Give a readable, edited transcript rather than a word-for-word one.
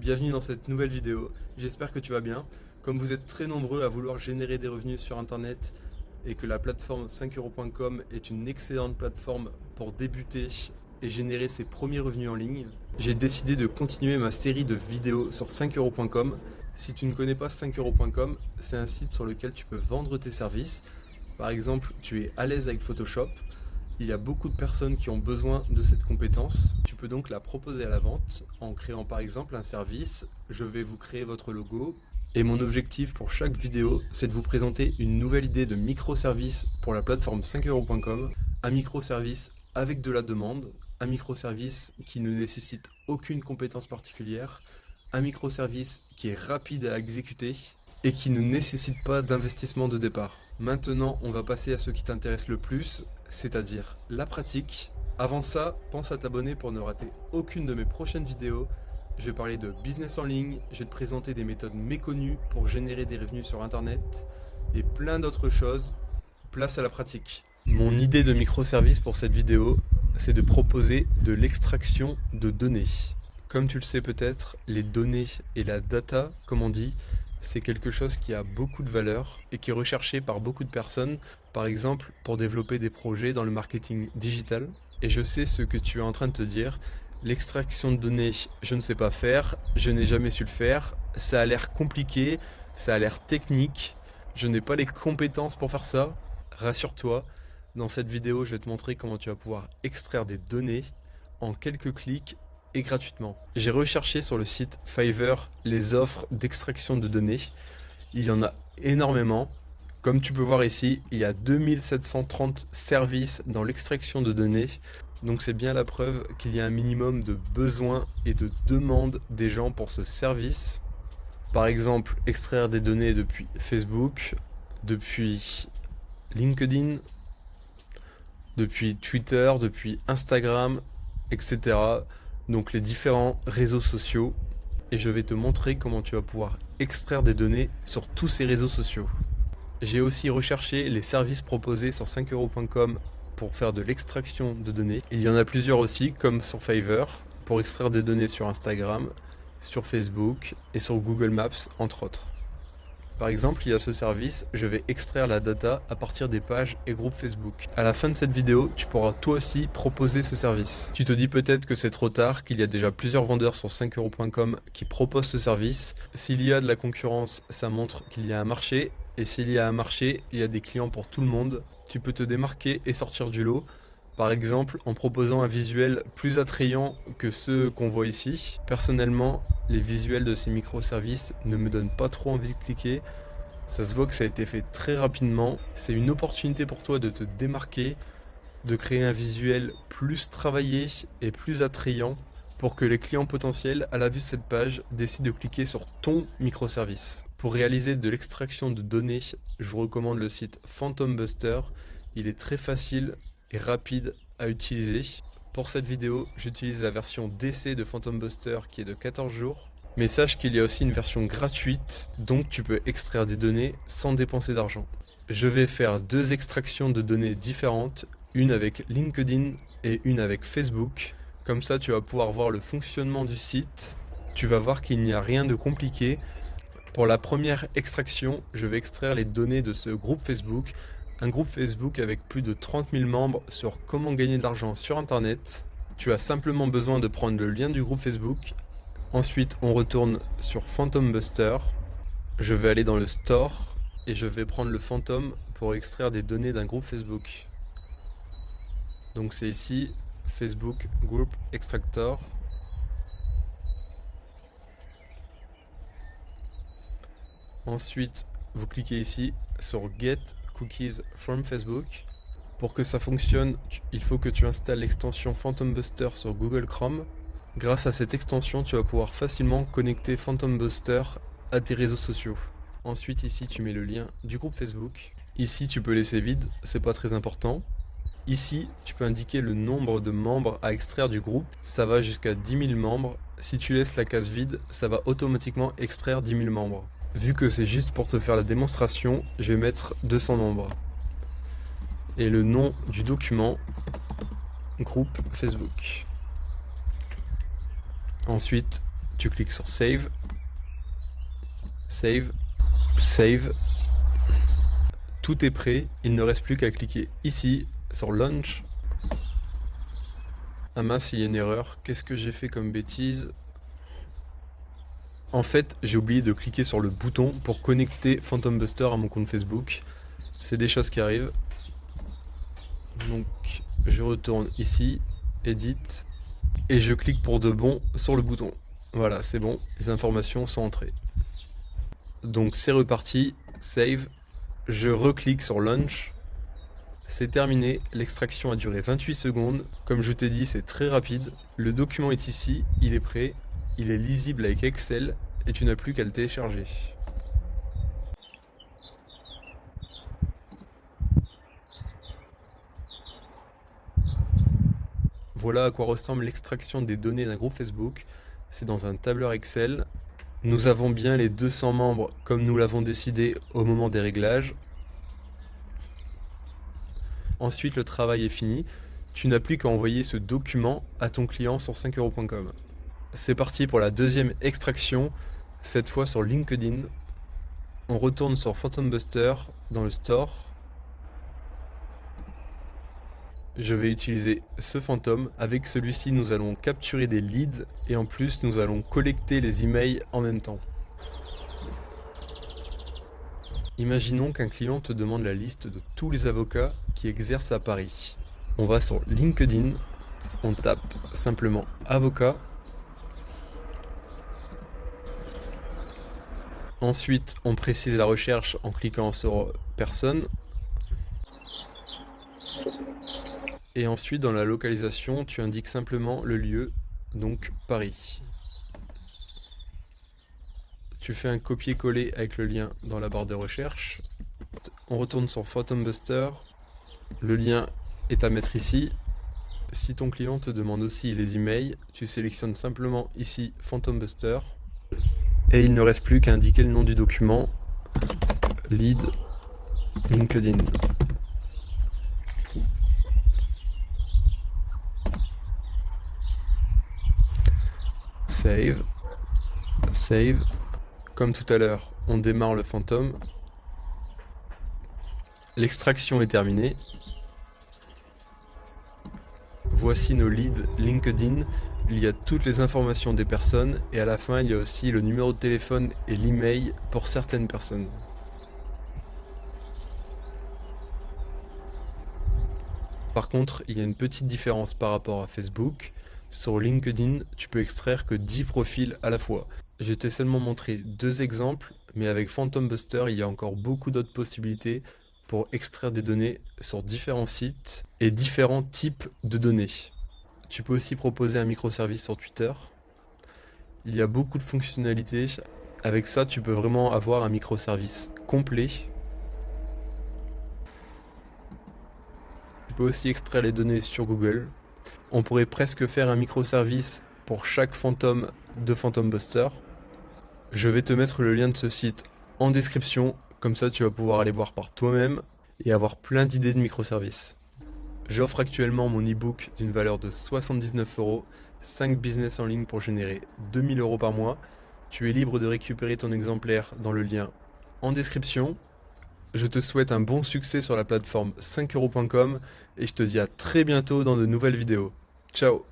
Bienvenue dans cette nouvelle vidéo, j'espère que tu vas bien. Comme vous êtes très nombreux à vouloir générer des revenus sur internet et que la plateforme 5euros.com est une excellente plateforme pour débuter et générer ses premiers revenus en ligne, j'ai décidé de continuer ma série de vidéos sur 5euros.com. Si tu ne connais pas 5euros.com, c'est un site sur lequel tu peux vendre tes services. Par exemple, tu es à l'aise avec Photoshop. Il y a beaucoup de personnes qui ont besoin de cette compétence. Tu peux donc la proposer à la vente en créant par exemple un service. Je vais vous créer votre logo. Et mon objectif pour chaque vidéo, c'est de vous présenter une nouvelle idée de microservice pour la plateforme 5euros.com. Un microservice avec de la demande. Un microservice qui ne nécessite aucune compétence particulière. Un microservice qui est rapide à exécuter et qui ne nécessite pas d'investissement de départ. Maintenant, on va passer à ce qui t'intéresse le plus, c'est-à-dire la pratique. Avant ça, pense à t'abonner pour ne rater aucune de mes prochaines vidéos. Je vais parler de business en ligne, je vais te présenter des méthodes méconnues pour générer des revenus sur internet et plein d'autres choses. Place à la pratique. Mon idée de microservice pour cette vidéo, c'est de proposer de l'extraction de données. Comme tu le sais peut-être, les données et la data, comme on dit, c'est quelque chose qui a beaucoup de valeur et qui est recherché par beaucoup de personnes, par exemple pour développer des projets dans le marketing digital. Et je sais ce que tu es en train de te dire, l'extraction de données, je ne sais pas faire, je n'ai jamais su le faire, ça a l'air compliqué, ça a l'air technique, je n'ai pas les compétences pour faire ça. Rassure-toi, dans cette vidéo, je vais te montrer comment tu vas pouvoir extraire des données en quelques clics et gratuitement. J'ai recherché sur le site Fiverr les offres d'extraction de données. Il y en a énormément. Comme tu peux voir ici, il y a 2730 services dans l'extraction de données. Donc c'est bien la preuve qu'il y a un minimum de besoins et de demandes des gens pour ce service. Par exemple, extraire des données depuis Facebook, depuis LinkedIn, depuis Twitter, depuis Instagram, etc. Donc les différents réseaux sociaux, et je vais te montrer comment tu vas pouvoir extraire des données sur tous ces réseaux sociaux. J'ai aussi recherché les services proposés sur 5euros.com pour faire de l'extraction de données. Il y en a plusieurs aussi, comme sur Fiverr, pour extraire des données sur Instagram, sur Facebook et sur Google Maps, entre autres. Par exemple, il y a ce service, je vais extraire la data à partir des pages et groupes Facebook. À la fin de cette vidéo, tu pourras toi aussi proposer ce service. Tu te dis peut-être que c'est trop tard, qu'il y a déjà plusieurs vendeurs sur 5euros.com qui proposent ce service. S'il y a de la concurrence, ça montre qu'il y a un marché. Et s'il y a un marché, il y a des clients pour tout le monde. Tu peux te démarquer et sortir du lot. Par exemple, en proposant un visuel plus attrayant que ceux qu'on voit ici. Personnellement, les visuels de ces microservices ne me donnent pas trop envie de cliquer. Ça se voit que ça a été fait très rapidement. C'est une opportunité pour toi de te démarquer, de créer un visuel plus travaillé et plus attrayant pour que les clients potentiels, à la vue de cette page, décident de cliquer sur ton microservice. Pour réaliser de l'extraction de données, je vous recommande le site Phantom Buster. Il est très facile et rapide à utiliser. Pour cette vidéo, j'utilise la version d'essai de Phantom Buster qui est de 14 jours. Mais sache qu'il y a aussi une version gratuite, donc tu peux extraire des données sans dépenser d'argent. Je vais faire deux extractions de données différentes, une avec LinkedIn et une avec Facebook. Comme ça, tu vas pouvoir voir le fonctionnement du site. Tu vas voir qu'il n'y a rien de compliqué. Pour la première extraction, je vais extraire les données de ce groupe Facebook. Un groupe Facebook avec plus de 30 000 membres sur comment gagner de l'argent sur internet. Tu as simplement besoin de prendre le lien du groupe Facebook. Ensuite, on retourne sur Phantom Buster. Je vais aller dans le store et je vais prendre le Phantom pour extraire des données d'un groupe Facebook. Donc c'est ici, Facebook Group Extractor. Ensuite, vous cliquez ici sur Get Cookies from Facebook. Pour que ça fonctionne, il faut que tu installes l'extension Phantom Buster sur Google Chrome. Grâce à cette extension, tu vas pouvoir facilement connecter Phantom Buster à tes réseaux sociaux. Ensuite, ici, tu mets le lien du groupe Facebook. Ici, tu peux laisser vide, c'est pas très important. Ici, tu peux indiquer le nombre de membres à extraire du groupe. Ça va jusqu'à 10 000 membres. Si tu laisses la case vide, ça va automatiquement extraire 10 000 membres. Vu que c'est juste pour te faire la démonstration, je vais mettre 200 membres. Et le nom du document, groupe Facebook. Ensuite, Tu cliques sur Save, Save, Save. Tout est prêt, il ne reste plus qu'à cliquer ici sur Launch. Ah mince, il y a une erreur. Qu'est-ce que j'ai fait comme bêtise? En fait, j'ai oublié de cliquer sur le bouton pour connecter Phantom Buster à mon compte Facebook. C'est des choses qui arrivent. Donc, je retourne ici, Edit, et je clique pour de bon sur le bouton. Voilà, c'est bon, les informations sont entrées. Donc, c'est reparti, Save. Je reclique sur Launch. C'est terminé, l'extraction a duré 28 secondes. Comme je t'ai dit, c'est très rapide. Le document est ici, il est prêt. Il est lisible avec Excel et tu n'as plus qu'à le télécharger. Voilà à quoi ressemble l'extraction des données d'un groupe Facebook. C'est dans un tableur Excel. Nous avons bien les 200 membres comme nous l'avons décidé au moment des réglages. Ensuite, le travail est fini. Tu n'as plus qu'à envoyer ce document à ton client sur 5euros.com. C'est parti pour la deuxième extraction, cette fois sur LinkedIn. On retourne sur Phantom Buster dans le store. Je vais utiliser ce fantôme. Avec celui-ci, nous allons capturer des leads et en plus, nous allons collecter les emails en même temps. Imaginons qu'un client te demande la liste de tous les avocats qui exercent à Paris. On va sur LinkedIn, on tape simplement avocat. Ensuite, on précise la recherche en cliquant sur personne. Et ensuite, dans la localisation, tu indiques simplement le lieu, donc Paris. Tu fais un copier-coller avec le lien dans la barre de recherche. On retourne sur Phantom Buster. Le lien est à mettre ici. Si ton client te demande aussi les emails, tu sélectionnes simplement ici Phantom Buster. Et il ne reste plus qu'à indiquer le nom du document. Lead LinkedIn. Save. Save. Comme tout à l'heure, on démarre le fantôme. L'extraction est terminée. Voici nos leads LinkedIn. Il y a toutes les informations des personnes et à la fin, il y a aussi le numéro de téléphone et l'email pour certaines personnes. Par contre, il y a une petite différence par rapport à Facebook. Sur LinkedIn, tu peux extraire que 10 profils à la fois. Je t'ai seulement montré 2 exemples, mais avec Phantom Buster, il y a encore beaucoup d'autres possibilités pour extraire des données sur différents sites et différents types de données. Tu peux aussi proposer un microservice sur Twitter. Il y a beaucoup de fonctionnalités. Avec ça, tu peux vraiment avoir un microservice complet. Tu peux aussi extraire les données sur Google. On pourrait presque faire un microservice pour chaque fantôme de Phantom Buster. Je vais te mettre le lien de ce site en description, comme ça tu vas pouvoir aller voir par toi-même et avoir plein d'idées de microservices. J'offre actuellement mon e-book d'une valeur de 79 €, 5 business en ligne pour générer 2000 € par mois. Tu es libre de récupérer ton exemplaire dans le lien en description. Je te souhaite un bon succès sur la plateforme 5euros.com et je te dis à très bientôt dans de nouvelles vidéos. Ciao!